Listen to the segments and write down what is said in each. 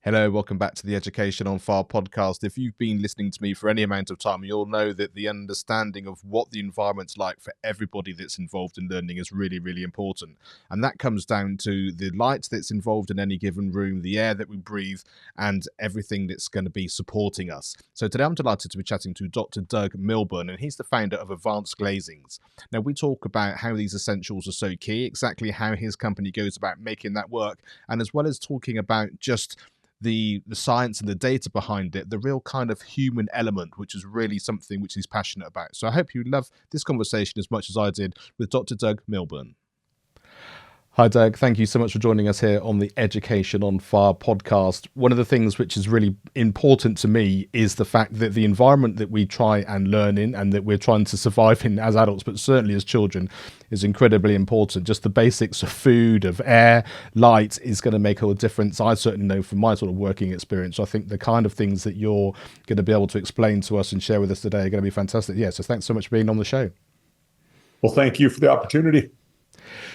Hello, welcome back to the Education on Fire podcast. If you've been listening to me for any amount of time, you'll know that the understanding of what the environment's like for everybody that's involved in learning is really, really important. And that comes down to the light that's involved in any given room, the air that we breathe, and everything that's going to be supporting us. So today I'm delighted to be chatting to Dr. Doug Milburn, and he's the founder of Advanced Glazings. Now, we talk about how these essentials are so key, exactly how his company goes about making that work, and as well as talking about just the science and the data behind it, the real kind of human element, which is really something which he's passionate about. So I hope you love this conversation as much as I did with Dr. Doug Milburn. Hi, Doug. Thank you so much for joining us here on the Education on Fire podcast. One of the things which is really important to me is the fact that the environment that we try and learn in and that we're trying to survive in as adults, but certainly as children, is incredibly important. Just the basics of food, of air, light is going to make all the difference. I certainly know from my sort of working experience. I think the kind of things that you're going to be able to explain to us and share with us today are going to be fantastic. Yeah, so thanks so much for being on the show. Well, thank you for the opportunity.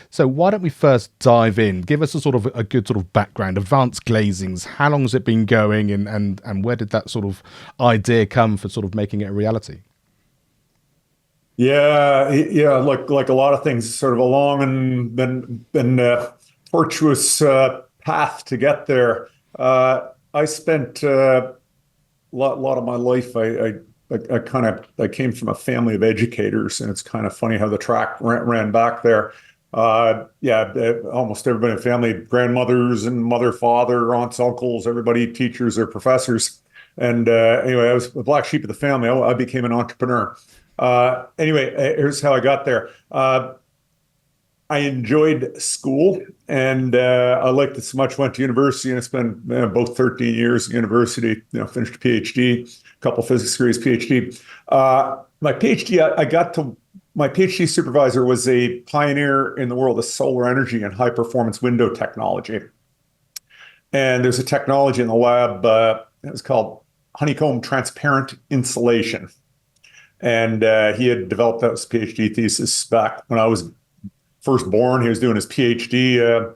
So why don't we first dive in? Give us a good sort of background. Advanced Glazings, how long has it been going, and where did that sort of idea come for sort of making it a reality? Yeah, like a lot of things, sort of a long and been tortuous path to get there. I spent a lot of my life. I came from a family of educators, and it's kind of funny how the track ran back there. Almost everybody in the family, grandmothers and mother, father, aunts, uncles, everybody, teachers or professors. And anyway, I was the black sheep of the family. I became an entrepreneur. Here's how I got there. I enjoyed school, and I liked it so much. Went to university, and I spent both 13 years at university. Finished a PhD, a couple physics degrees, PhD. My PhD, my PhD supervisor was a pioneer in the world of solar energy and high performance window technology. And there's a technology in the lab, it was called honeycomb transparent insulation. And he had developed that as a PhD thesis back when I was first born. He was doing his PhD.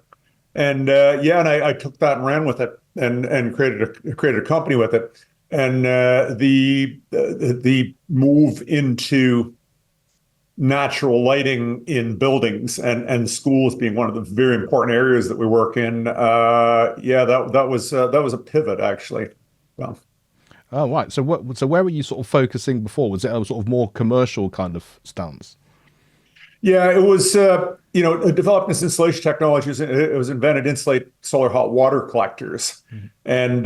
And I took that and ran with it and created a company with it. And the move into natural lighting in buildings and schools being one of the very important areas that we work in. That was a pivot, actually. Well, Oh, right. So where were you sort of focusing before? Was it a sort of more commercial kind of stance? yeah, it was developing this insulation technology. It was invented to insulate solar hot water collectors, and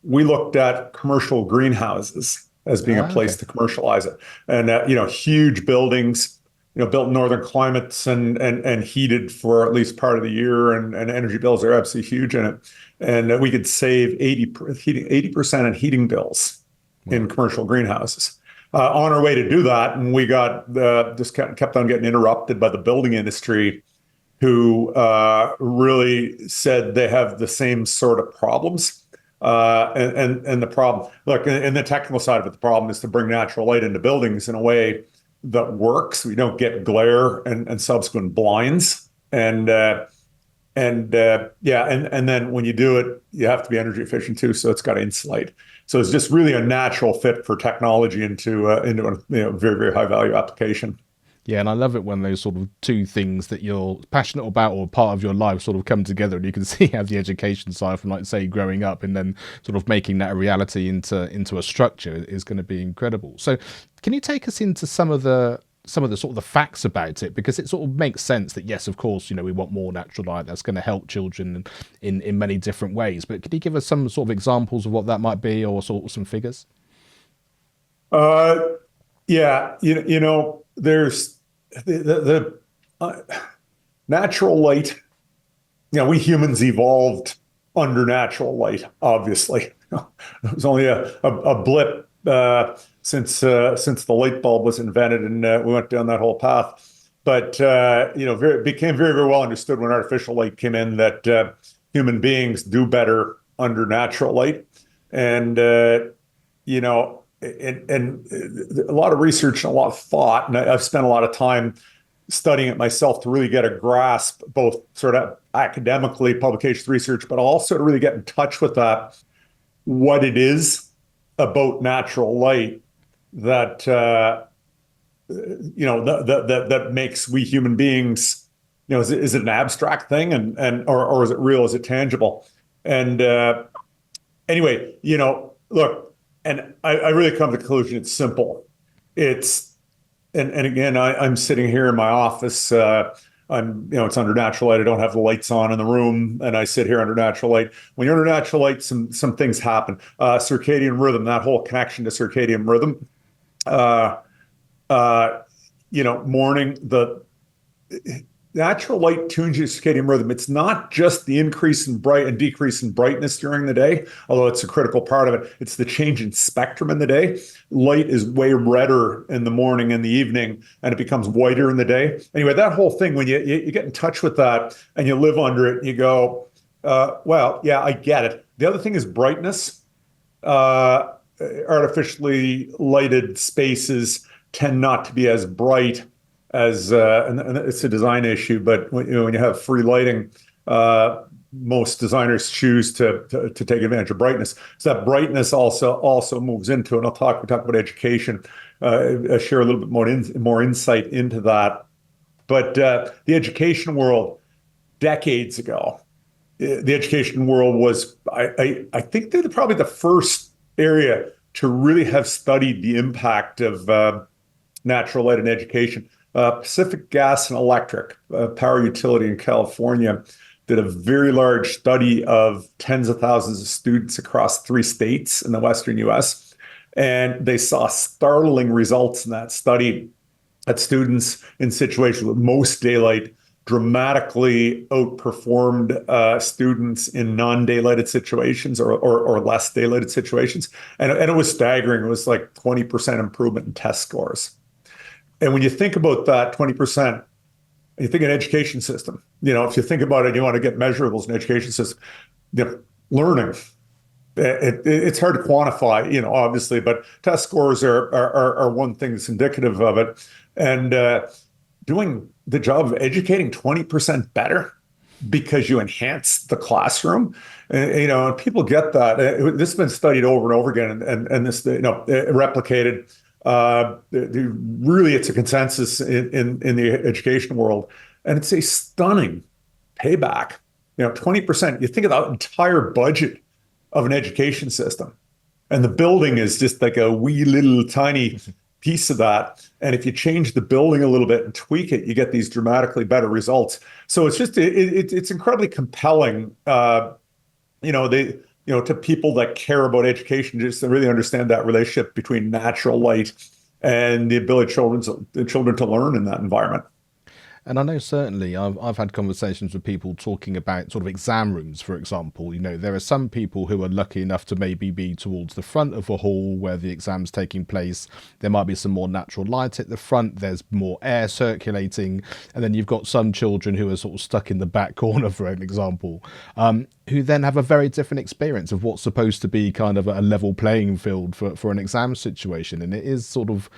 we looked at commercial greenhouses as being a place to commercialize it. And huge buildings, built in northern climates and heated for at least part of the year, and energy bills are absolutely huge in it. And we could save 80% in heating bills in commercial greenhouses. On our way to do that, and we got just kept on getting interrupted by the building industry, who really said they have the same sort of problems. And the problem, look, in the technical side of it, the problem is to bring natural light into buildings in a way that works. We don't get glare and subsequent blinds. And then when you do it, you have to be energy efficient too. So it's got to insulate. So it's just really a natural fit for technology into a very, very high value application. Yeah, and I love it when those sort of two things that you're passionate about or part of your life sort of come together, and you can see how the education side from, like, say, growing up and then sort of making that a reality into a structure is going to be incredible. So can you take us into some of the sort of the facts about it? Because it sort of makes sense that, yes, of course, we want more natural light. That's going to help children in many different ways. But could you give us some sort of examples of what that might be, or sort of some figures? There's the natural light. We humans evolved under natural light, obviously. It was only a blip since the light bulb was invented, and we went down that whole path. But it became very, very well understood when artificial light came in that human beings do better under natural light. And and a lot of research and a lot of thought, and I've spent a lot of time studying it myself to really get a grasp, both sort of academically, publications, research, but also to really get in touch with that, what it is about natural light that that makes we human beings, is it an abstract thing, or is it real? Is it tangible? And anyway, look, and I really come to the conclusion it's simple. It's and again, I'm sitting here in my office. It's under natural light. I don't have the lights on in the room, and I sit here under natural light. When you're under natural light, some things happen. Circadian rhythm, that whole connection to circadian rhythm. Uh, Morning, the natural light tunes your circadian rhythm. It's not just the increase in bright and decrease in brightness during the day, although it's a critical part of it. It's the change in spectrum in the day. Light is way redder in the morning and the evening, and it becomes whiter in the day. Anyway, that whole thing, when you get in touch with that and you live under it, you go, well, yeah, I get it. The other thing is brightness. Artificially lighted spaces tend not to be as bright as, and it's a design issue, but when you have free lighting, most designers choose to take advantage of brightness. So that brightness also moves into, and we talk about education. I share a little bit more insight into that. But the education world, decades ago, the education world was, I think they're probably the first area to really have studied the impact of natural light in education. Pacific Gas and Electric, power utility in California, did a very large study of tens of thousands of students across 3 states in the Western US. And they saw startling results in that study that students in situations with most daylight dramatically outperformed students in non-daylighted situations or less daylighted situations. And it was staggering. It was like 20% improvement in test scores. And when you think about that 20%, you think an education system. If you think about it, you want to get measurables in education system. Learning. It's hard to quantify, obviously, but test scores are one thing that's indicative of it. And doing the job of educating 20% better because you enhance the classroom, and people get that. This has been studied over and over again, and this, replicated. Really, it's a consensus in the education world, and it's a stunning payback. 20%. You think of the entire budget of an education system, and the building is just like a wee little tiny piece of that. And if you change the building a little bit and tweak it, you get these dramatically better results. So it's just it's incredibly compelling. To people that care about education, just to really understand that relationship between natural light and the ability of children to learn in that environment. And I know certainly I've had conversations with people talking about sort of exam rooms, for example. There are some people who are lucky enough to maybe be towards the front of a hall where the exam's taking place. There might be some more natural light at the front. There's more air circulating. And then you've got some children who are sort of stuck in the back corner, for an example, who then have a very different experience of what's supposed to be kind of a level playing field for an exam situation. And it is sort of,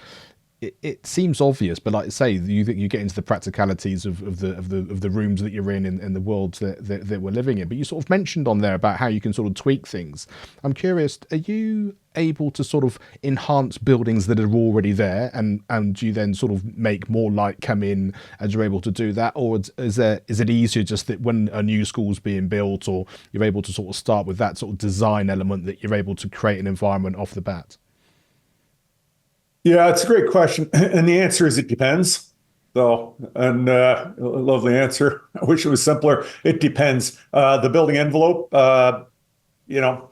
it seems obvious, but like I say, you get into the practicalities of the rooms that you're in and the worlds that we're living in. But you sort of mentioned on there about how you can sort of tweak things. I'm curious, are you able to sort of enhance buildings that are already there, and you then sort of make more light come in as you're able to do that? Or is it easier just that when a new school's being built, or you're able to sort of start with that sort of design element, that you're able to create an environment off the bat? Yeah, it's a great question. And the answer is it depends. So, and lovely answer. I wish it was simpler. It depends. The building envelope, you know,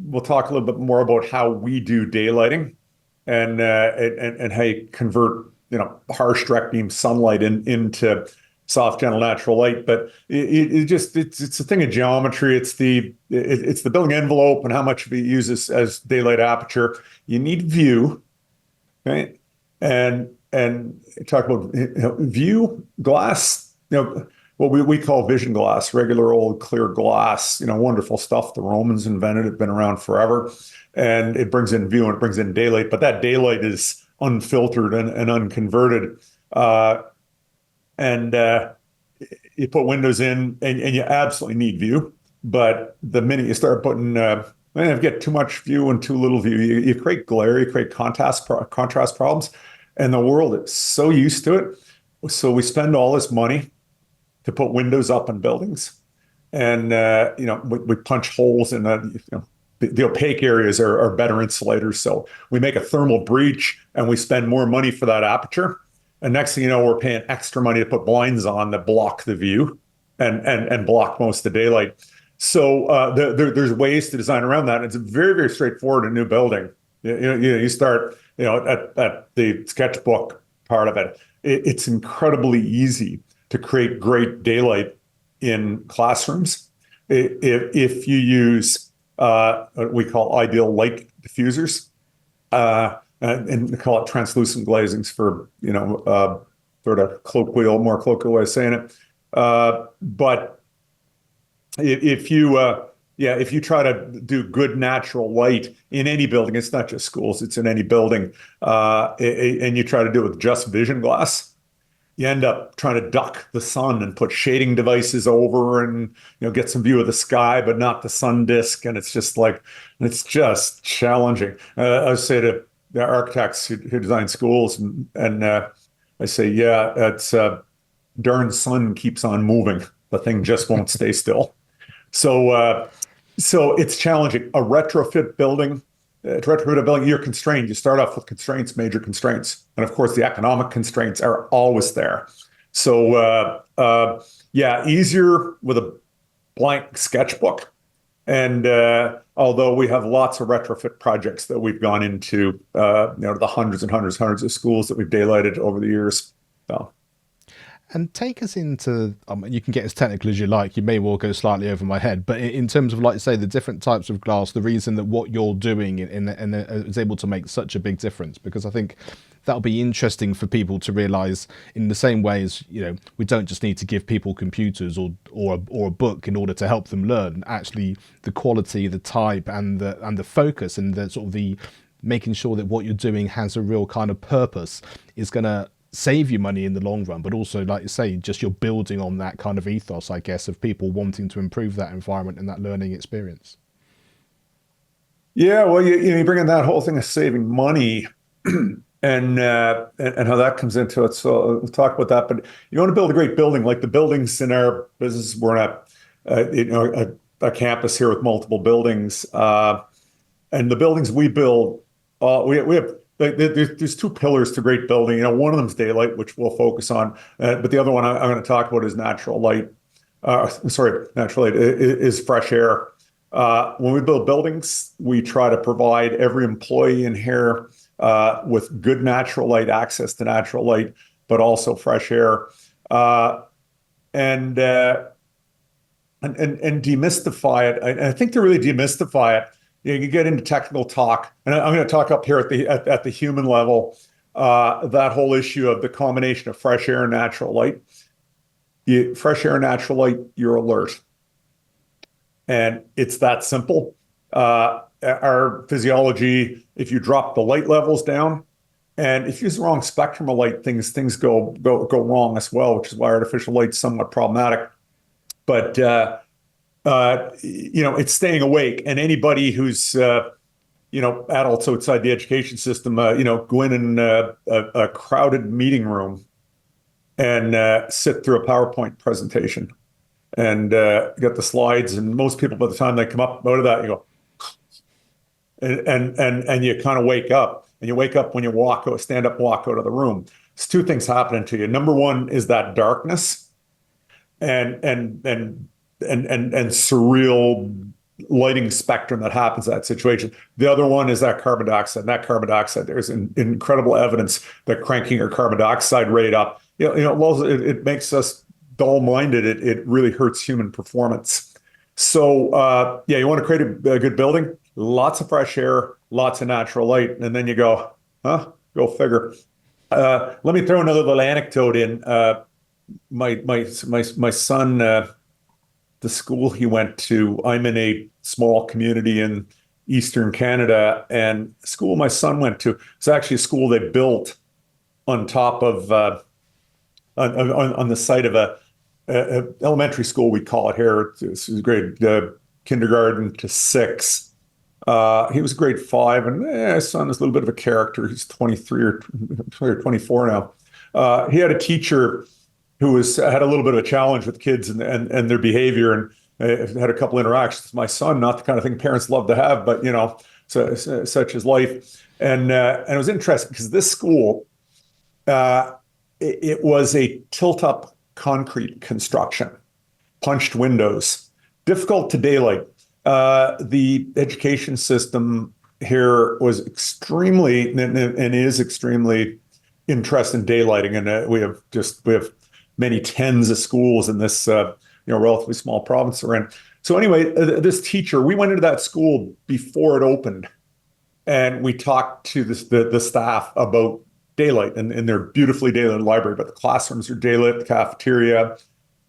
we'll talk a little bit more about how we do daylighting and how you convert, harsh direct beam sunlight into soft, gentle, natural light. But it's a thing of geometry. It's the building envelope and how much we use this as daylight aperture. You need view, right? And talk about view glass. What we call vision glass, regular old clear glass. Wonderful stuff. The Romans invented it. Been around forever, and it brings in view and it brings in daylight. But that daylight is unfiltered and unconverted. And you put windows in, and you absolutely need view. But the minute you start putting, if you get too much view and too little view, you create glare, you create contrast problems. And the world is so used to it. So we spend all this money to put windows up in buildings. And, we punch holes in the opaque areas are better insulators. So we make a thermal breach and we spend more money for that aperture. And next thing you know, we're paying extra money to put blinds on that block the view and block most of the daylight. So there's ways to design around that. It's very, very straightforward in a new building. You start at the sketchbook part of it. It's incredibly easy to create great daylight in classrooms if you use what we call ideal light diffusers. And we call it translucent glazings for, sort of more colloquial way of saying it. But if you try to do good natural light in any building, it's not just schools, it's in any building, and you try to do it with just vision glass, you end up trying to duck the sun and put shading devices over and get some view of the sky, but not the sun disk. And it's just challenging. I say to the architects who design schools, and I say, yeah, it's darn sun keeps on moving. The thing just won't stay still. So it's challenging. A retrofit building, you're constrained. You start off with constraints, major constraints. And of course, the economic constraints are always there. So easier with a blank sketchbook. And although we have lots of retrofit projects that we've gone into, the hundreds of schools that we've daylighted over the years. So. And take us into, you can get as technical as you like, you may well go slightly over my head, but in terms of, like, say, the different types of glass, the reason that what you're doing is able to make such a big difference, because I think that'll be interesting for people to realize, in the same way as, we don't just need to give people computers or a book in order to help them learn. Actually, the quality, the type, and the focus, and the sort of the making sure that what you're doing has a real kind of purpose is going to save you money in the long run, but also, like you say, just you're building on that kind of ethos, I guess, of people wanting to improve that environment and that learning experience. Yeah, well, you bring in that whole thing of saving money and how that comes into it. So we'll talk about that. But you want to build a great building, like the buildings in our business. We're at a campus here with multiple buildings, and the buildings we build, we have. There's two pillars to great building. One of them is daylight, which we'll focus on, but the other one I'm going to talk about is natural light. Natural light is fresh air. When we build buildings, we try to provide every employee in here with good natural light, access to natural light, but also fresh air, and demystify it. I think to really demystify it, you get into technical talk, and I'm going to talk up here at the human level, that whole issue of the combination of fresh air and natural light. Fresh air and natural light, you're alert. And it's that simple. Our physiology, if you drop the light levels down, and if you use the wrong spectrum of light, things go wrong as well, which is why artificial light's somewhat problematic. But it's staying awake. And anybody who's adults outside the education system, go in a crowded meeting room and sit through a PowerPoint presentation and get the slides. And most people, by the time they come up out of that, you go, and you kind of wake up. And you wake up when you stand up, walk out of the room. There's two things happening to you. Number one is that darkness and surreal lighting spectrum that happens in that situation. The other one is that carbon dioxide. And that carbon dioxide, there's incredible evidence that cranking your carbon dioxide rate up, it makes us dull-minded. It really hurts human performance. So you want to create a good building, lots of fresh air, lots of natural light, and then you go, go figure. Let me throw another little anecdote in. My son, the school he went to, I'm in a small community in Eastern Canada, and the school my son went to, it's actually a school they built on top of on the site of a elementary school, we call it here. It's grade kindergarten to 6. He was grade 5, and his son is a little bit of a character. He's 23 or 24 now. He had a teacher who had a little bit of a challenge with kids and their behavior, and had a couple interactions with my son. Not the kind of thing parents love to have, but such is life. And it was interesting because this school, it was a tilt-up concrete construction, punched windows, difficult to daylight. The education system here was extremely and is extremely interested in daylighting, and we have many tens of schools in this relatively small province we're in. So anyway, this teacher, we went into that school before it opened, and we talked to the staff about daylight and their beautifully daylit library, but the classrooms are daylit, the cafeteria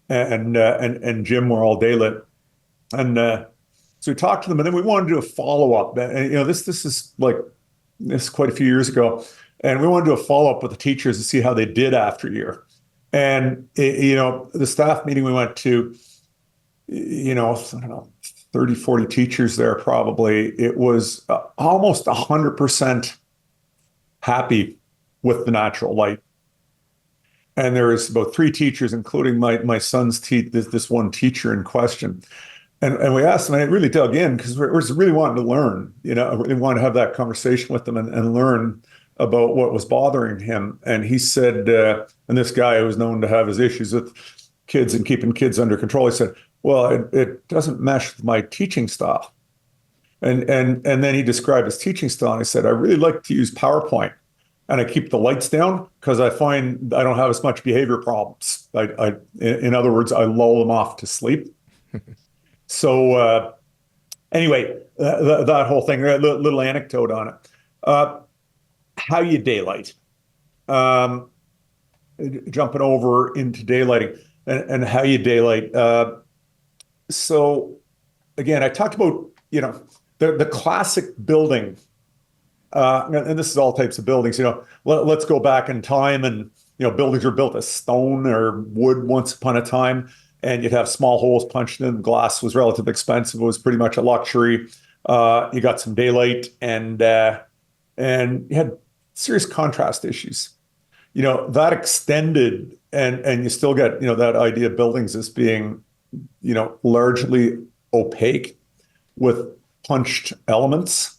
and gym were all daylit. And so we talked to them, and then we wanted to do a follow-up. And this is quite a few years ago, and we wanted to do a follow-up with the teachers to see how they did after a year. And the staff meeting we went to, I don't know, 30, 40 teachers there probably. It was almost 100% happy with the natural light. And there was about 3 teachers, including my son's this one teacher in question. And we asked them, and I really dug in because we're really wanting to learn, I really want to have that conversation with them and learn about what was bothering him. And he said, and this guy who was known to have his issues with kids and keeping kids under control, he said, well, it doesn't mesh with my teaching style. And then he described his teaching style, and he said, I really like to use PowerPoint, and I keep the lights down because I find I don't have as much behavior problems. In other words, I lull them off to sleep. So anyway, that whole thing, a little anecdote on it. How you daylight. Jumping over into daylighting and how you daylight. So again, I talked about, the classic building, and this is all types of buildings, let's go back in time, and, buildings were built of stone or wood once upon a time, and you'd have small holes punched in. Glass was relatively expensive. It was pretty much a luxury. You got some daylight, and you had serious contrast issues. That extended, and you still get, that idea of buildings as being, largely opaque with punched elements.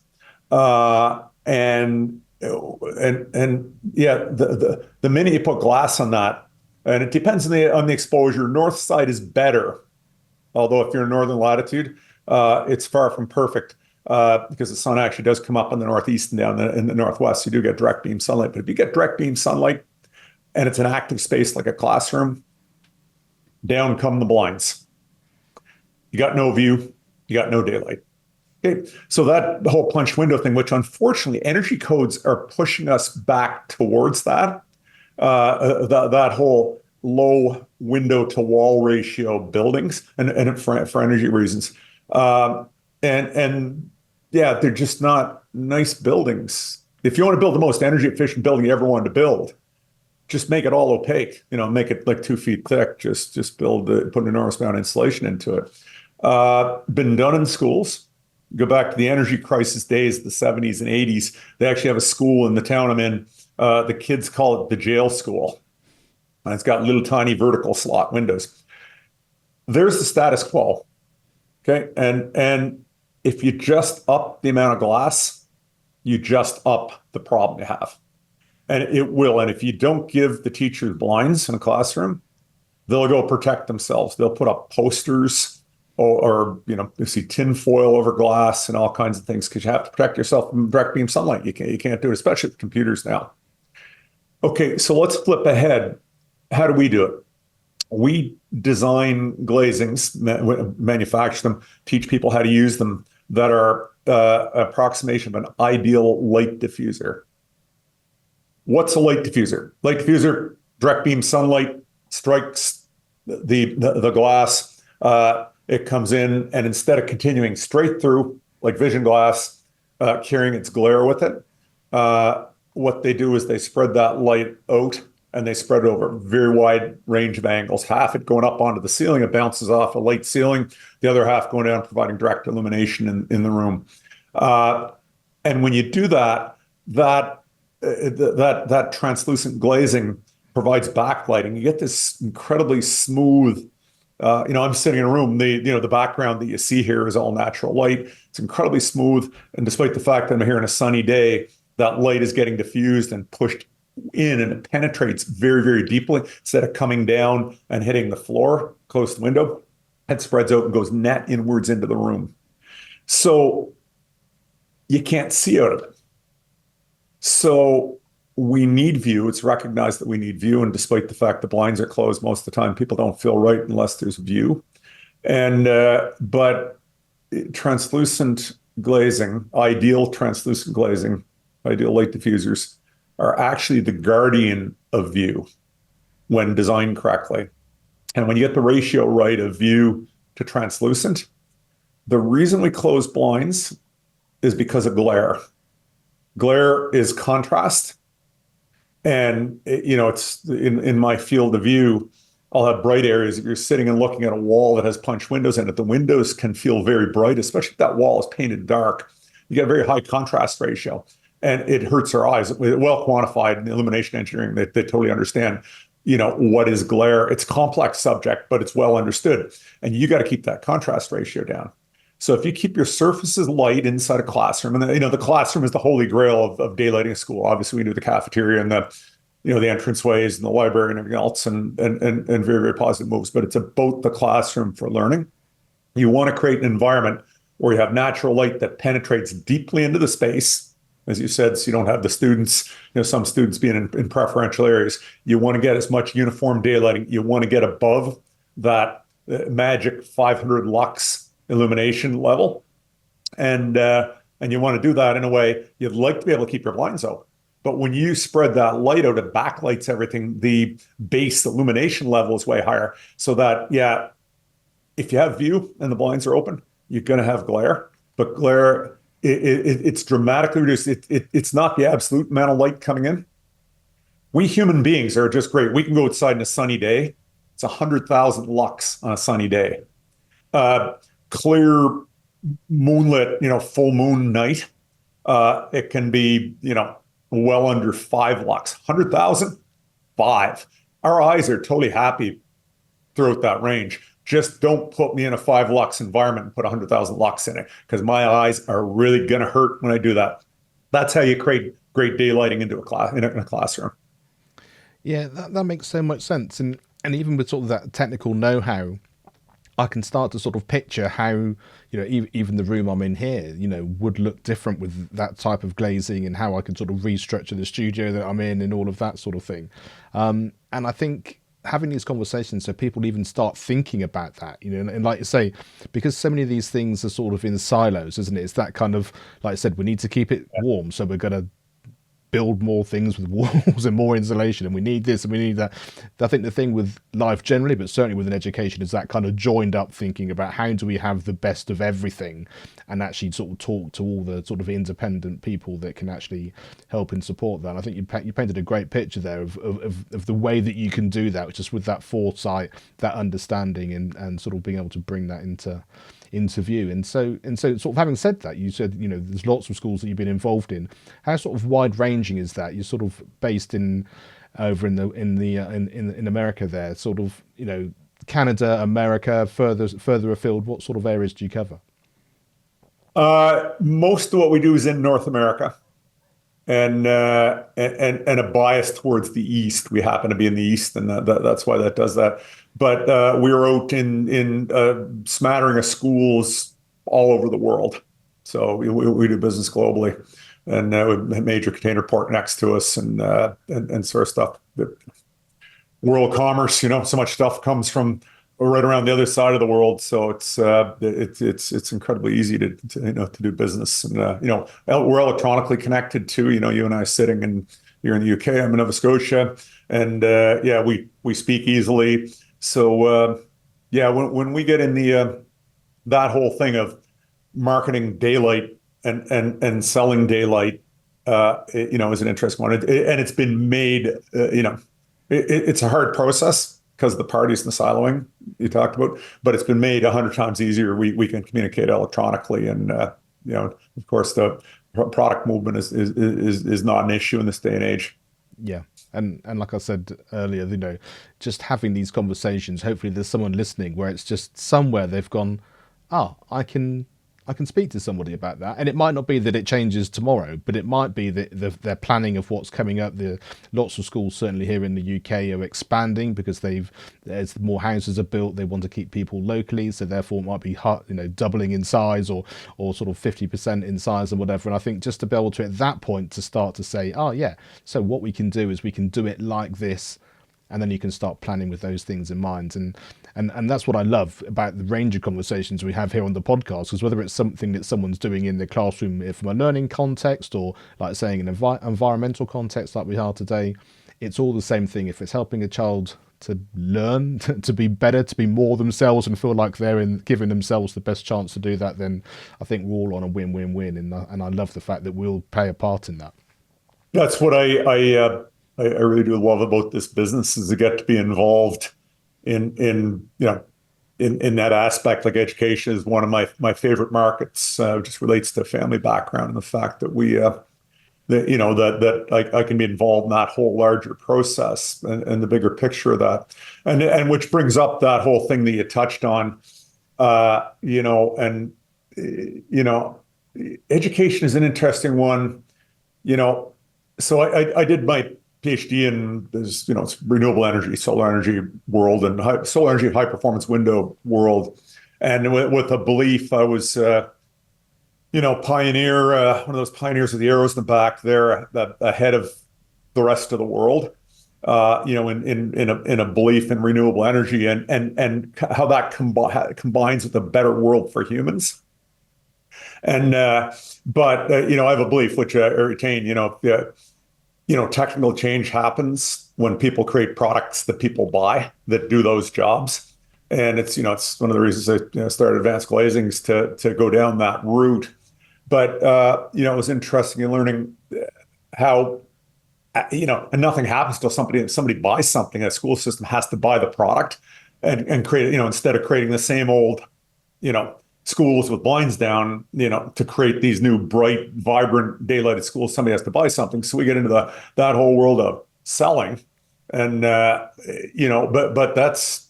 And yeah, the minute you put glass on that, and it depends on the exposure. North side is better, although if you're in northern latitude, it's far from perfect. Because the sun actually does come up in the northeast and down in the northwest. You do get direct beam sunlight. But if you get direct beam sunlight and it's an active space like a classroom, down come the blinds. You got no view, you got no daylight. Okay, so that whole punched window thing, which unfortunately energy codes are pushing us back towards that, that whole low window to wall ratio buildings, and for energy reasons. And yeah, they're just not nice buildings. If you want to build the most energy efficient building you ever wanted to build, just make it all opaque. Make it like 2 feet thick. Just put an enormous amount of insulation into it. Been done in schools. Go back to the energy crisis days, the 70s and 80s. They actually have a school in the town I'm in. The kids call it the jail school. And it's got little tiny vertical slot windows. There's the status quo. Okay, and if you just up the amount of glass, you just up the problem you have. And it will. And if you don't give the teachers blinds in a classroom, they'll go protect themselves. They'll put up posters or you see tin foil over glass and all kinds of things because you have to protect yourself from direct beam sunlight. You can't do it, especially with computers now. Okay, so let's flip ahead. How do we do it? We design glazings, manufacture them, teach people how to use them that are approximation of an ideal light diffuser. What's a light diffuser? Light diffuser, direct beam sunlight strikes the glass. It comes in, and instead of continuing straight through, like vision glass, carrying its glare with it. What they do is they spread that light out and they spread it over a very wide range of angles. Half it going up onto the ceiling, it bounces off a light ceiling. The other half going down, providing direct illumination in the room. And when you do that, that translucent glazing provides backlighting. You get this incredibly smooth. I'm sitting in a room. The background that you see here is all natural light. It's incredibly smooth, and despite the fact that I'm here on a sunny day, that light is getting diffused and pushed in, and it penetrates very, very deeply. Instead of coming down and hitting the floor close to the window, it spreads out and goes net inwards into the room. So you can't see out of it. So we need view. It's recognized that we need view. And despite the fact the blinds are closed most of the time, people don't feel right unless there's view. But translucent glazing, ideal translucent glazing, ideal light diffusers are actually the guardian of view when designed correctly. And when you get the ratio right of view to translucent, the reason we close blinds is because of glare. Glare is contrast. And, it's in my field of view, I'll have bright areas. If you're sitting and looking at a wall that has punch windows in it, the windows can feel very bright, especially if that wall is painted dark. You get a very high contrast ratio, and it hurts our eyes. Well quantified in illumination engineering, they totally understand, what is glare. It's a complex subject, but it's well understood. And you got to keep that contrast ratio down. So if you keep your surfaces light inside a classroom, and the classroom is the holy grail of daylighting a school. Obviously, we do the cafeteria and the entranceways and the library and everything else, and very, very positive moves. But it's about the classroom for learning. You want to create an environment where you have natural light that penetrates deeply into the space, as you said, so you don't have the students, some students being in preferential areas. You want to get as much uniform daylighting. You want to get above that magic 500 lux illumination level. And you want to do that in a way you'd like to be able to keep your blinds open. But when you spread that light out, it backlights everything. The base illumination level is way higher. So that, if you have view and the blinds are open, you're going to have glare. But glare, it's dramatically reduced. It's not the absolute amount of light coming in. We human beings are just great. We can go outside on a sunny day. It's 100,000 lux on a sunny day. Clear moonlit, full moon night, it can be, well under 5 lux. 100,000, 5. Our eyes are totally happy throughout that range. Just don't put me in a 5 lux environment and put 100,000 lux in it, because my eyes are really going to hurt when I do that. That's how you create great daylighting into in a classroom. Yeah, that makes so much sense. And even with sort of that technical know-how, I can start to sort of picture how, even the room I'm in here, would look different with that type of glazing, and how I can sort of restructure the studio that I'm in and all of that sort of thing. And I think having these conversations so people even start thinking about that, and like you say, because so many of these things are sort of in silos, isn't it? It's that kind of, like I said, we need to keep it warm, so we're going to build more things with walls and more insulation, and we need this and we need that. I think the thing with life generally, but certainly within education, is that kind of joined up thinking about how do we have the best of everything, and actually sort of talk to all the sort of independent people that can actually help and support that. And I think you painted a great picture there of the way that you can do that, just with that foresight, that understanding, and sort of being able to bring that into view. And so sort of having said that, you said there's lots of schools that you've been involved in. How sort of wide ranging is that? You're sort of based over in America there, sort of Canada, America, further afield. What sort of areas do you cover? Most of what we do is in North America, and a bias towards the East. We happen to be in the East, and that's why that does that. But we're out in smattering of schools all over the world. So we do business globally, and we have a major container port next to us, and sort of stuff. World commerce, so much stuff comes from right around the other side of the world. So it's incredibly easy to do business, and we're electronically connected too. You and I are sitting, and you're in the UK, I'm in Nova Scotia, and we speak easily. So when we get in the that whole thing of marketing daylight and selling daylight, is an interesting one. And it's been made, it's a hard process because of the parties and the siloing you talked about, but it's been made 100 times easier. We can communicate electronically, and of course, the product movement is not an issue in this day and age. Yeah. And like I said earlier, just having these conversations, hopefully there's someone listening where it's just somewhere they've gone, oh, I can speak to somebody about that. And it might not be that it changes tomorrow, but it might be that their planning of what's coming up. Lots of schools, certainly here in the UK, are expanding because as more houses are built, they want to keep people locally. So therefore, it might be doubling in size or sort of 50% in size and whatever. And I think just to be able to at that point to start to say, oh yeah, so what we can do is we can do it like this. And then you can start planning with those things in mind. And that's what I love about the range of conversations we have here on the podcast, because whether it's something that someone's doing in the classroom from a learning context, or like saying an environmental context like we are today, it's all the same thing. If it's helping a child to learn, to be better, to be more themselves and feel like they're giving themselves the best chance to do that, then I think we're all on a win-win-win. And I love the fact that we'll play a part in that. That's what I really do love about this business, is to get to be involved in that aspect. Like, education is one of my favorite markets. Just relates to family background and the fact that that I can be involved in that whole larger process and the bigger picture of that, and which brings up that whole thing that you touched on, education is an interesting one. So I did my PhD in this, it's renewable energy, solar energy world, and solar energy high performance window world, and with a belief I was, pioneer, one of those pioneers with the arrows in the back there, that ahead of the rest of the world, in a belief in renewable energy and how that combines with a better world for humans. And but I have a belief which I retain. Technical change happens when people create products that people buy that do those jobs. And it's one of the reasons I started Advanced Glazings to go down that route. But it was interesting in learning how and nothing happens till somebody buys something. A school system has to buy the product and create instead of creating the same old schools with blinds down, to create these new bright, vibrant, daylighted schools, somebody has to buy something. So we get into that whole world of selling, and but that's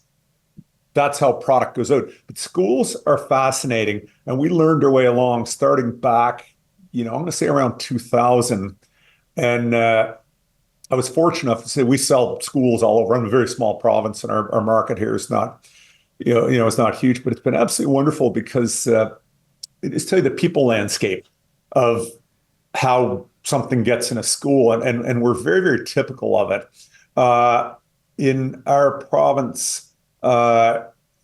how product goes out. But schools are fascinating, and we learned our way along, starting back, I'm going to say around 2000, and I was fortunate enough to say we sell schools all over. I'm a very small province, and our market here is not. It's not huge, but it's been absolutely wonderful because it's tell you the people landscape of how something gets in a school, and we're very, very typical of it. In our province,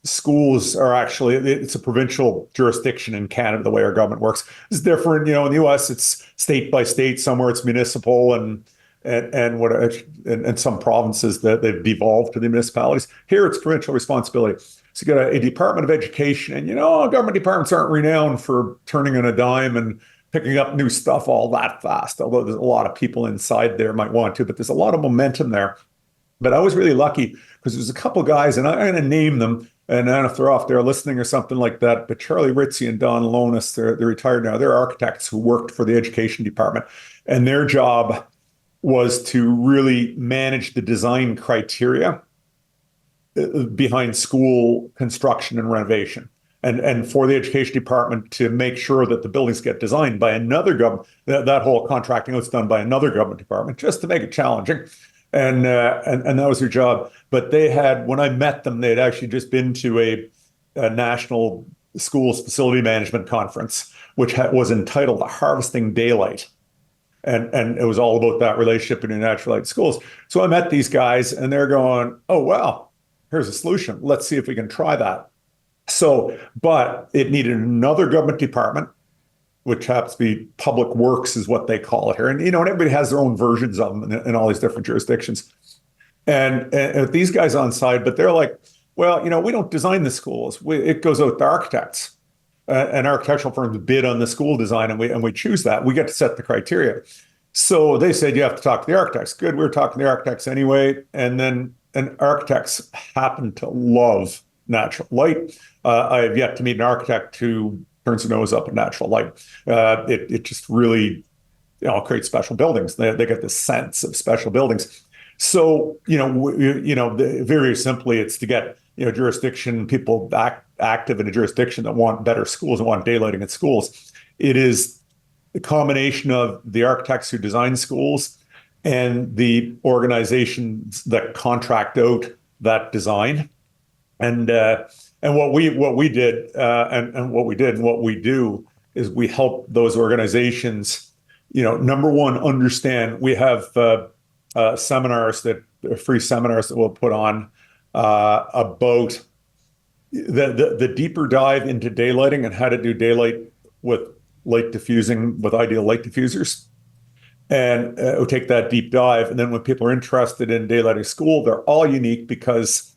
schools are actually, it's a provincial jurisdiction in Canada, the way our government works. It's different, in the US, it's state by state, somewhere it's municipal, and some provinces that they've devolved to the municipalities. Here it's provincial responsibility. So you got a Department of Education, and government departments aren't renowned for turning on a dime and picking up new stuff all that fast, although there's a lot of people inside there might want to, but there's a lot of momentum there. But I was really lucky because there's a couple guys, and I'm going to name them, and I don't know if they're off there listening or something like that, but Charlie Ritzy and Don Lonis, they're retired now. They're architects who worked for the education department, and their job was to really manage the design criteria behind school construction and renovation, and for the education department to make sure that the buildings get designed by another government, that whole contracting was done by another government department, just to make it challenging. And that was their job. But they had, when I met them, they'd actually just been to a national schools facility management conference, which was entitled Harvesting Daylight. And it was all about that relationship between natural light schools. So I met these guys, and they're going, oh, well, here's a solution. Let's see if we can try that. So, but it needed another government department, which happens to be Public Works is what they call it here. And, and everybody has their own versions of them in all these different jurisdictions. And these guys on side, but they're like, well, we don't design the schools. It goes out to architects. and architectural firms bid on the school design, and we choose that. We get to set the criteria. So they said you have to talk to the architects. Good, we were talking to the architects anyway, and architects happen to love natural light. I have yet to meet an architect who turns their nose up at natural light. It just really, creates special buildings. They get the sense of special buildings. So, very simply, it's to get, jurisdiction, people active in a jurisdiction that want better schools and want daylighting at schools. It is the combination of the architects who design schools and the organizations that contract out that design. And what we did and what we do is we help those organizations, number one, understand. We have free seminars that we'll put on about the deeper dive into daylighting and how to do daylight with light diffusing with ideal light diffusers. And we'll take that deep dive. And then when people are interested in daylighting school, they're all unique because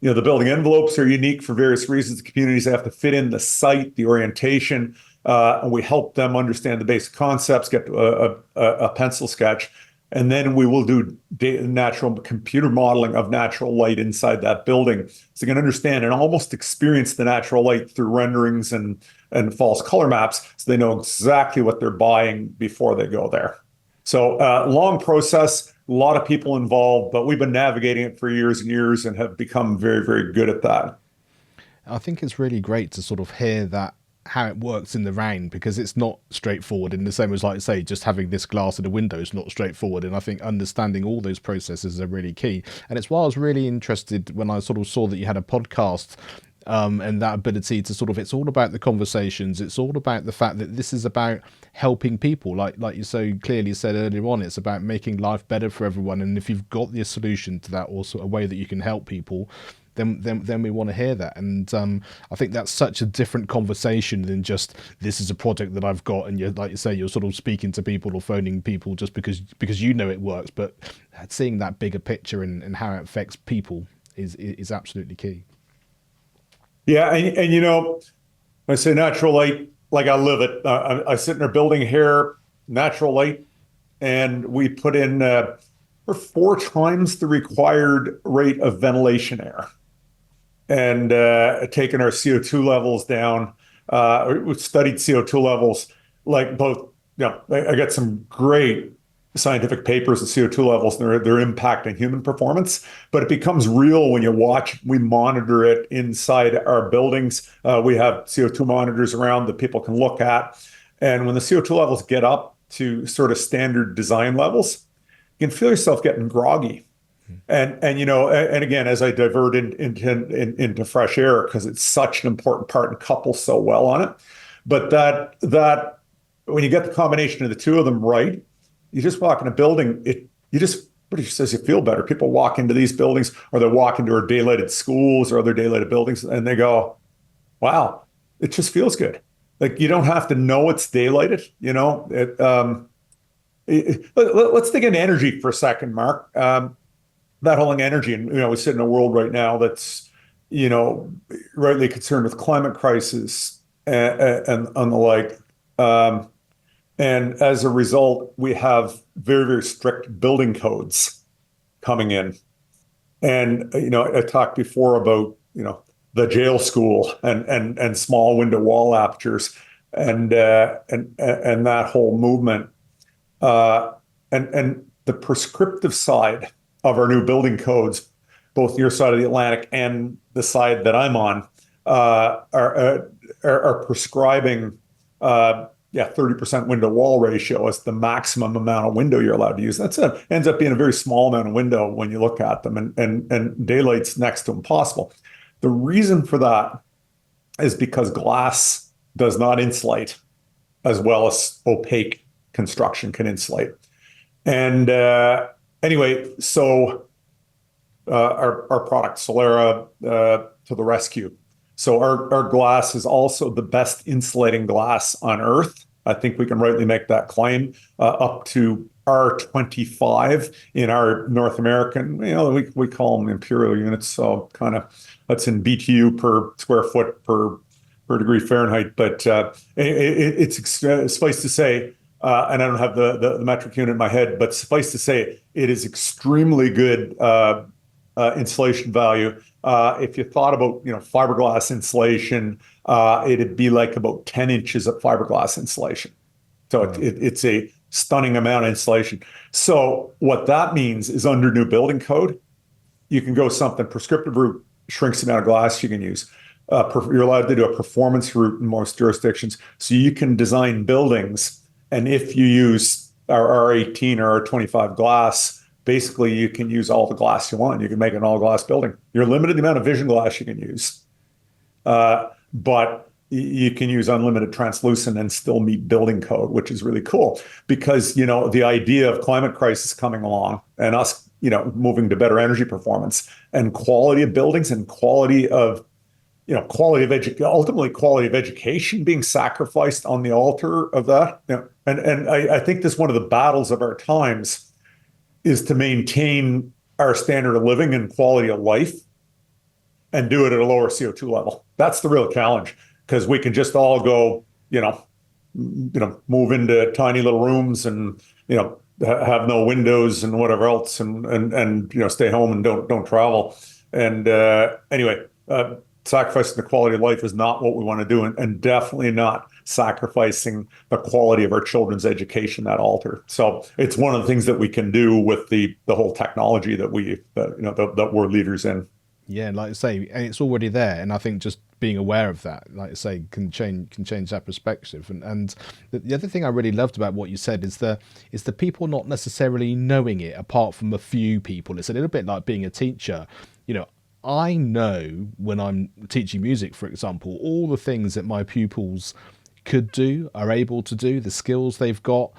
the building envelopes are unique for various reasons. The communities have to fit in the site, the orientation, and we help them understand the basic concepts, get a pencil sketch, and then we will do natural computer modeling of natural light inside that building, so they can understand and almost experience the natural light through renderings and false color maps, so they know exactly what they're buying before they go there. So long process, a lot of people involved, but we've been navigating it for years and years and have become very, very good at that. I think it's really great to sort of hear that, how it works in the round, because it's not straightforward in the same as, like I say, just having this glass in the window is not straightforward. And I think understanding all those processes are really key. And it's why I was really interested when I sort of saw that you had a podcast, and that ability to sort of, it's all about the conversations. It's all about the fact that this is about helping people, like you so clearly said earlier on. It's about making life better for everyone. And if you've got the solution to that, or sort of a way that you can help people, then we want to hear that. And I think that's such a different conversation than just, this is a project that I've got, and you're, like you say, you're sort of speaking to people or phoning people just because it works. But seeing that bigger picture and how it affects people is absolutely key. Yeah, and I say natural light like I live it. I sit in a building here, natural light, and we put in for 4 times the required rate of ventilation air, and taking our CO2 levels down. We've studied CO2 levels, like both. I got some great scientific papers of CO2 levels and their impact on human performance, but it becomes real when you watch. We monitor it inside our buildings. We have CO2 monitors around that people can look at, and when the CO2 levels get up to sort of standard design levels, you can feel yourself getting groggy. And again, as I divert into fresh air, because it's such an important part and couples so well on it, but that when you get the combination of the two of them right, you just walk in a building, pretty says you feel better. People walk into these buildings, or they walk into our daylighted schools or other daylighted buildings, and they go, wow, it just feels good. Like, you don't have to know it's daylighted, let's dig into energy for a second, Mark. That whole energy, and we sit in a world right now that's, rightly concerned with climate crisis and the like. And as a result, we have very, very strict building codes coming in. And I talked before about the jail school and small window wall apertures and that whole movement. And the prescriptive side of our new building codes, both your side of the Atlantic and the side that I'm on, are prescribing 30% window wall ratio as the maximum amount of window you're allowed to use. Ends up being a very small amount of window when you look at them, and daylight's next to impossible. The reason for that is because glass does not insulate as well as opaque construction can insulate. And anyway, so our product, Solera, to the rescue. So our glass is also the best insulating glass on Earth. I think we can rightly make that claim, up to R25 in our North American, we call them imperial units. So kind of that's in BTU per square foot per per degree Fahrenheit. But suffice to say, and I don't have the metric unit in my head, but suffice to say, it is extremely good insulation value. If you thought about, fiberglass insulation, it'd be like about 10 inches of fiberglass insulation. So Wow. it's a stunning amount of insulation. So what that means is under new building code, you can go something prescriptive route, shrinks the amount of glass you can use. You're allowed to do a performance route in most jurisdictions. So you can design buildings, and if you use our R18 or R25 glass, basically you can use all the glass you want. You can make an all glass building. You're limited the amount of vision glass you can use, but you can use unlimited translucent and still meet building code, which is really cool because, the idea of climate crisis coming along and us, moving to better energy performance and quality of buildings and quality of ultimately quality of education being sacrificed on the altar of that. And I think this one of the battles of our times is to maintain our standard of living and quality of life and do it at a lower CO2 level. That's the real challenge, because we can just all go, move into tiny little rooms and, have no windows and whatever else and stay home and don't travel. And anyway, sacrificing the quality of life is not what we want to do, and definitely not sacrificing the quality of our children's education at altar. So it's one of the things that we can do with the whole technology that we're leaders in. Yeah, like I say, and it's already there, and I think just being aware of that, like I say, can change that perspective. And the other thing I really loved about what you said is the people not necessarily knowing it, apart from a few people. It's a little bit like being a teacher. I know when I'm teaching music, for example, all the things that my pupils could do, are able to do, the skills they've got.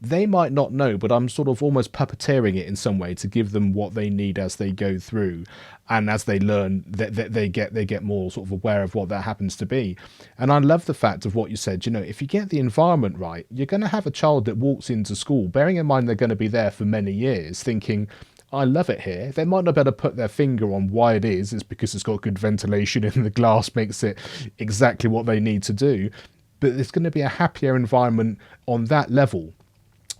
They might not know, but I'm sort of almost puppeteering it in some way to give them what they need as they go through, and as they learn, they get more sort of aware of what that happens to be. And I love the fact of what you said. If you get the environment right, you're going to have a child that walks into school, bearing in mind they're going to be there for many years, thinking, I love it here. They might not be able to put their finger on why it is. It's because it's got good ventilation and the glass makes it exactly what they need to do. But it's going to be a happier environment on that level.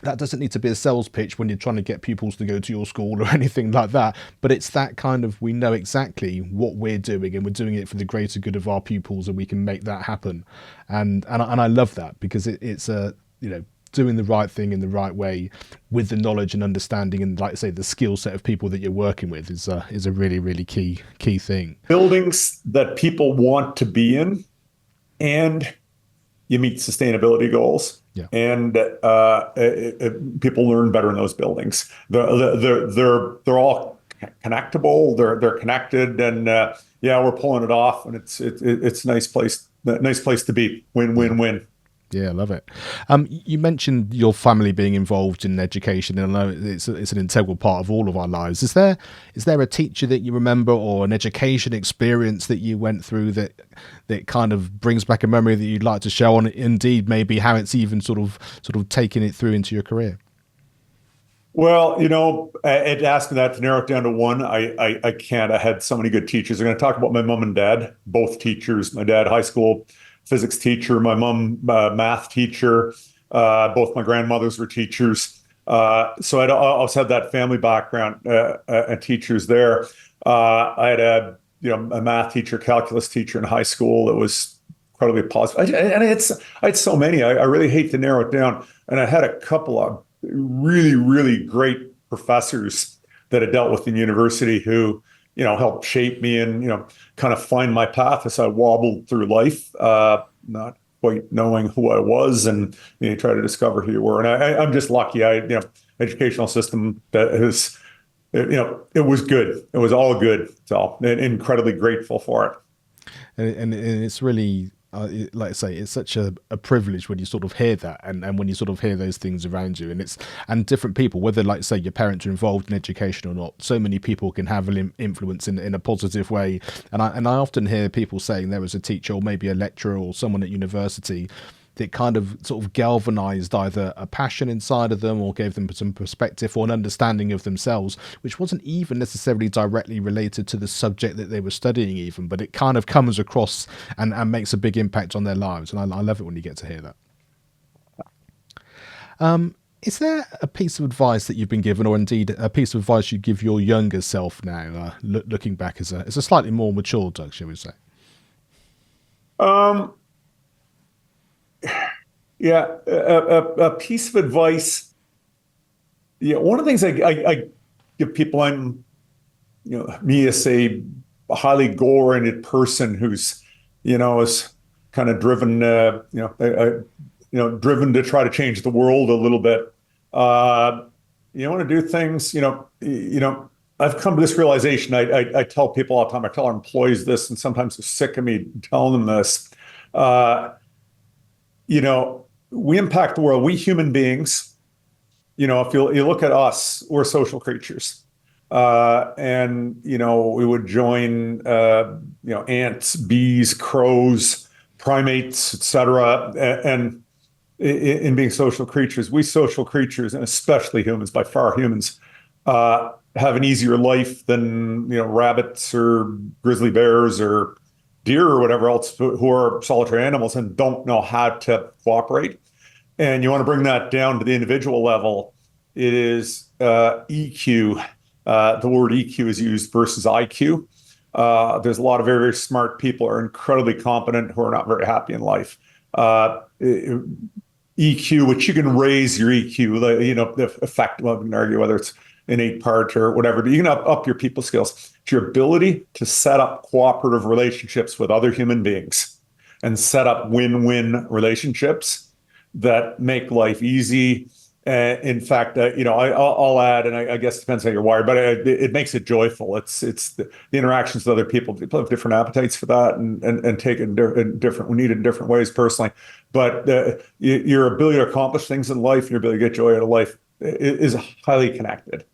That doesn't need to be a sales pitch when you're trying to get pupils to go to your school or anything like that. But it's that kind of, we know exactly what we're doing and we're doing it for the greater good of our pupils, and we can make that happen. And I love that, because it's doing the right thing in the right way with the knowledge and understanding, and like I say, the skill set of people that you're working with is a really, really key thing. Buildings that people want to be in, and you meet sustainability goals. Yeah. And people learn better in those buildings. They're all connectable. They're connected, and we're pulling it off, and it's a nice place to be. Win. Yeah, I love it. You mentioned your family being involved in education, and I know it's an integral part of all of our lives. Is there a teacher that you remember, or an education experience that you went through that kind of brings back a memory that you'd like to share on, indeed maybe how it's even sort of taken it through into your career? Well, asking that to narrow it down to one, I can't. I had so many good teachers. I'm going to talk about my mom and dad, both teachers. My dad, high school physics teacher, my mom, math teacher. Both my grandmothers were teachers. So I also had that family background and teachers there. I had a math teacher, calculus teacher in high school that was incredibly positive. I had so many. I really hate to narrow it down. And I had a couple of really, really great professors that I dealt with in university who helped shape me and, kind of find my path as I wobbled through life, not quite knowing who I was, and try to discover who you were. And I'm just lucky. Educational system that is, it was good. It was all good. So incredibly grateful for it. And it's really, like I say, it's such a privilege when you sort of hear that, and when you sort of hear those things around you, and different people, whether, like say, your parents are involved in education or not, so many people can have an influence in a positive way. And I often hear people saying there was a teacher or maybe a lecturer or someone at university that kind of sort of galvanized either a passion inside of them or gave them some perspective or an understanding of themselves, which wasn't even necessarily directly related to the subject that they were studying even, but it kind of comes across and makes a big impact on their lives. And I love it when you get to hear that. Is there a piece of advice that you've been given, or indeed a piece of advice you'd give your younger self now, looking back as a slightly more mature Doug, shall we say? Um, yeah, a piece of advice. Yeah, one of the things I give people, me as a highly goal-oriented person who's, is kind of driven, driven to try to change the world a little bit. You want to do things, I've come to this realization. I tell people all the time, I tell our employees this, and sometimes they're sick of me telling them this. We impact the world. We human beings, if you look at us, we're social creatures. And, we would join, ants, bees, crows, primates, etc. And in being social creatures, we social creatures, and especially humans, by far humans, have an easier life than rabbits or grizzly bears or deer or whatever else who are solitary animals and don't know how to cooperate. And you want to bring that down to the individual level. It is EQ. The word EQ is used versus IQ. There's a lot of very, very smart people who are incredibly competent who are not very happy in life. EQ, which you can raise your EQ, the effect, well, we can argue whether it's innate part or whatever, but you can up your people skills. It's your ability to set up cooperative relationships with other human beings and set up win-win relationships that make life easy. In fact, I'll add, and I guess it depends how you're wired, but it makes it joyful. It's the interactions with other people. People have different appetites for that and take it in different. We need it in different ways personally. But your ability to accomplish things in life and your ability to get joy out of life is highly connected.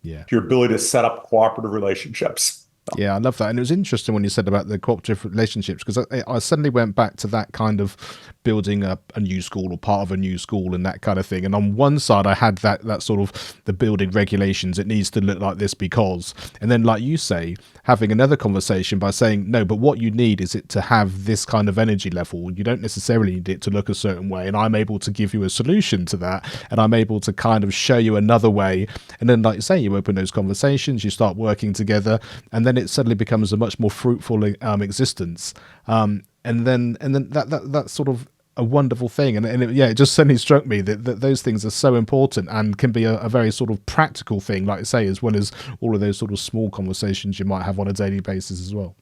Yeah. To your ability to set up cooperative relationships. Yeah, I love that. And it was interesting when you said about the cooperative relationships, because I suddenly went back to that kind of building a new school or part of a new school and that kind of thing. And on one side, I had that sort of the building regulations. It needs to look like this because, and then like you say, having another conversation by saying, no, but what you need is it to have this kind of energy level. You don't necessarily need it to look a certain way. And I'm able to give you a solution to that. And I'm able to kind of show you another way. And then, like you say, you open those conversations, you start working together, and then it suddenly becomes a much more fruitful existence. And then that's sort of a wonderful thing. And it just suddenly struck me that those things are so important and can be a very sort of practical thing, like I say, as well as all of those sort of small conversations you might have on a daily basis as well.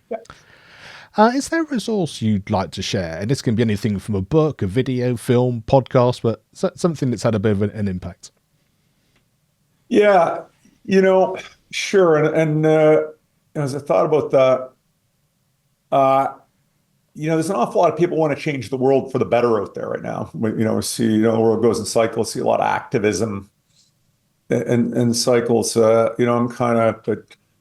Yeah. Is there a resource you'd like to share? And this can be anything from a book, a video, film, podcast, but something that's had a bit of an impact. Yeah, sure. And as I thought about that, there's an awful lot of people want to change the world for the better out there right now. We see, the world goes in cycles, see a lot of activism and cycles. I'm kind of,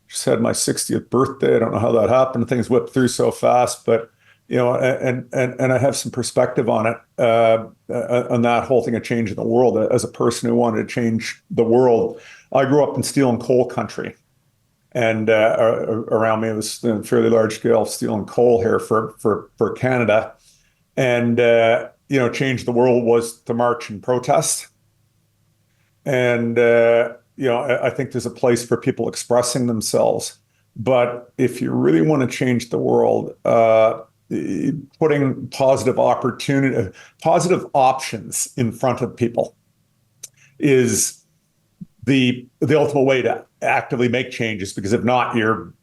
just had my 60th birthday. I don't know how that happened. Things whipped through so fast, but, and I have some perspective on it, on that whole thing of changing the world. As a person who wanted to change the world, I grew up in steel and coal country. And around me, it was a fairly large scale steel and coal here for Canada. And, change the world was to march and protest. And, I think there's a place for people expressing themselves. But if you really want to change the world, putting positive options in front of people is the ultimate way to actively make changes, because if not, you're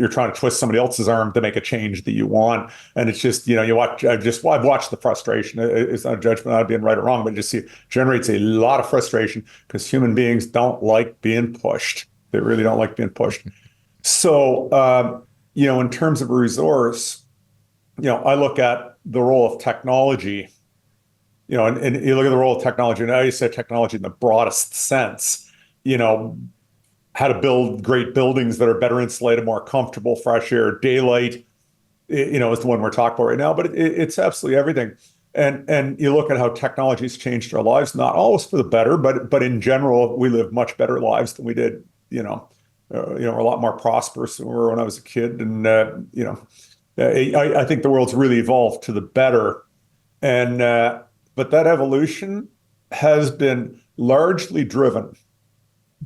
trying to twist somebody else's arm to make a change that you want. And it's just, I've watched the frustration. It's not a judgment on being right or wrong, but it generates a lot of frustration because human beings don't like being pushed. They really don't like being pushed. So, in terms of a resource, I look at the role of technology, and you look at the role of technology, and I say technology in the broadest sense, how to build great buildings that are better insulated, more comfortable, fresh air, daylight, is the one we're talking about right now, but it's absolutely everything. And you look at how technology has changed our lives, not always for the better, but in general, we live much better lives than we did, we're a lot more prosperous than we were when I was a kid. And, I think the world's really evolved to the better. And, but that evolution has been largely driven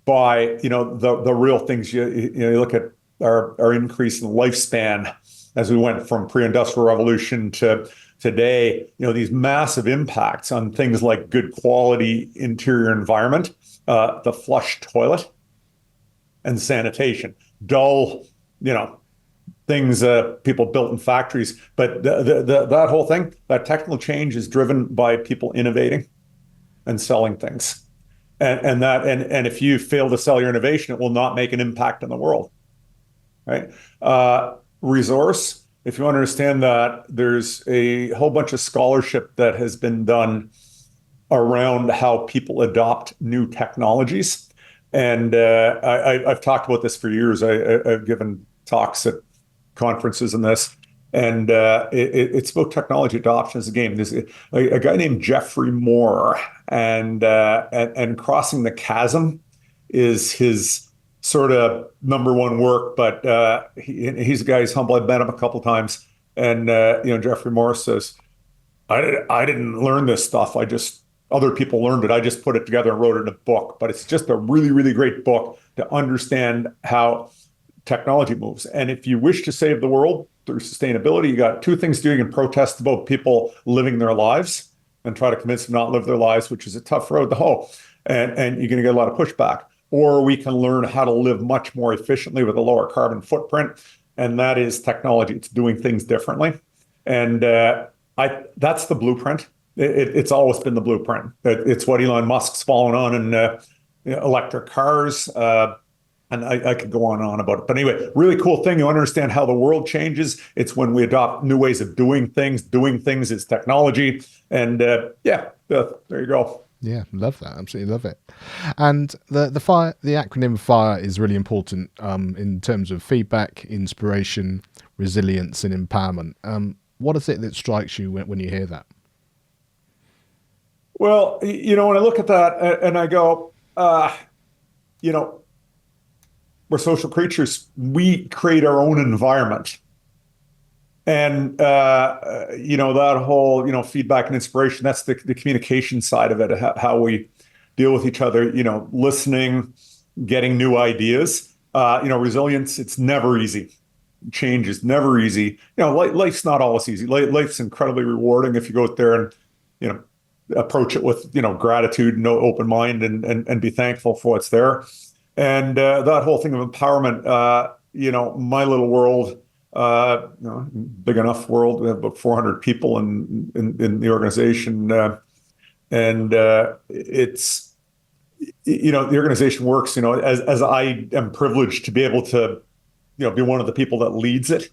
by, the real things. You look at our increase in lifespan as we went from pre-industrial revolution to today, these massive impacts on things like good quality interior environment, the flush toilet, and sanitation. Dull, things people built in factories. But that whole thing, that technical change is driven by people innovating and selling things. And if you fail to sell your innovation, it will not make an impact in the world, right? Resource, if you understand that, there's a whole bunch of scholarship that has been done around how people adopt new technologies. And I've talked about this for years. I've given talks at conferences and this, and it's about technology adoption as a game. There's a guy named Jeffrey Moore, and Crossing the Chasm is his sort of number one work. But he's a guy who's humble. I've met him a couple of times, and Jeffrey Moore says, I didn't learn this stuff. Other people learned it. I just put it together and wrote it in a book. But it's just a really, really great book to understand how technology moves. And if you wish to save the world through sustainability, you got two things to do. You can protest about people living their lives and try to convince them not to live their lives, which is a tough road to hoe. And you're going to get a lot of pushback. Or we can learn how to live much more efficiently with a lower carbon footprint. And that is technology. It's doing things differently. And that's the blueprint. It's always been the blueprint. It's what Elon Musk's fallen on in electric cars. And I could go on and on about it. But anyway, really cool thing. You understand how the world changes. It's when we adopt new ways of doing things. Doing things is technology. And there you go. Yeah, love that. Absolutely love it. And the acronym FIRE is really important in terms of feedback, inspiration, resilience, and empowerment. What is it that strikes you when you hear that? Well, when I look at that and I go, we're social creatures. We create our own environment. And, that whole, feedback and inspiration, that's the communication side of it, how we deal with each other, listening, getting new ideas. Resilience, it's never easy. Change is never easy. Life's not always easy. Life's incredibly rewarding if you go out there and, approach it with, gratitude, no open mind, and be thankful for what's there. And that whole thing of empowerment, my little world, big enough world, we have about 400 people in the organization. It's, the organization works, as I am privileged to be able to, be one of the people that leads it,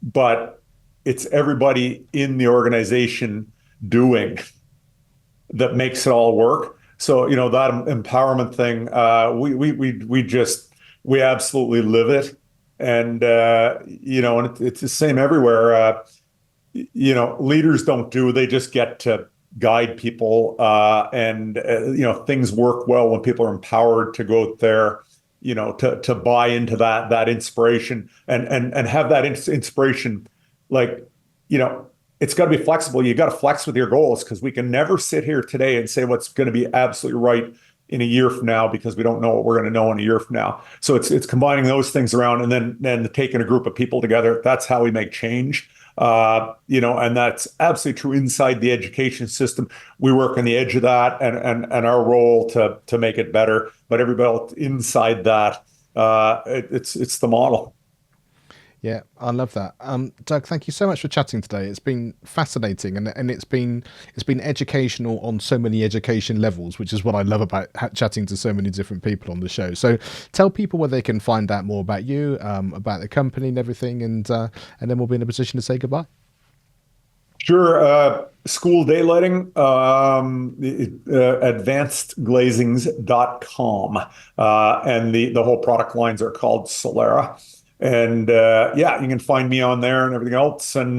but it's everybody in the organization doing that makes it all work. So, that empowerment thing, we absolutely live it. And, and it's the same everywhere. Leaders don't they just get to guide people. Things work well when people are empowered to go out there, to buy into that inspiration and have that inspiration, it's got to be flexible. You got to flex with your goals, because we can never sit here today and say what's going to be absolutely right in a year from now, because we don't know what we're going to know in a year from now. So it's combining those things around and then taking a group of people together. That's how we make change. And that's absolutely true inside the education system. We work on the edge of that and our role to make it better. But everybody else inside that, it's the model. Yeah, I love that. Doug, thank you so much for chatting today. It's been fascinating and it's been educational on so many education levels, which is what I love about chatting to so many different people on the show. So tell people where they can find out more about you, about the company and everything, and then we'll be in a position to say goodbye. Sure. School daylighting, advancedglazings.com. And the whole product lines are called Solera. And yeah, you can find me on there and everything else, and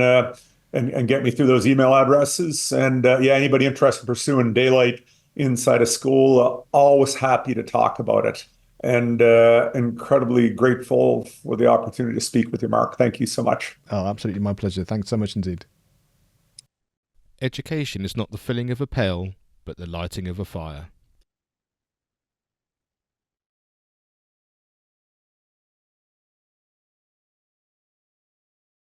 get me through those email addresses. And yeah, anybody interested in pursuing daylight inside a school, always happy to talk about it. And incredibly grateful for the opportunity to speak with you, Mark. Thank you so much. Oh, absolutely my pleasure. Thanks so much indeed. Education is not the filling of a pail, but the lighting of a fire.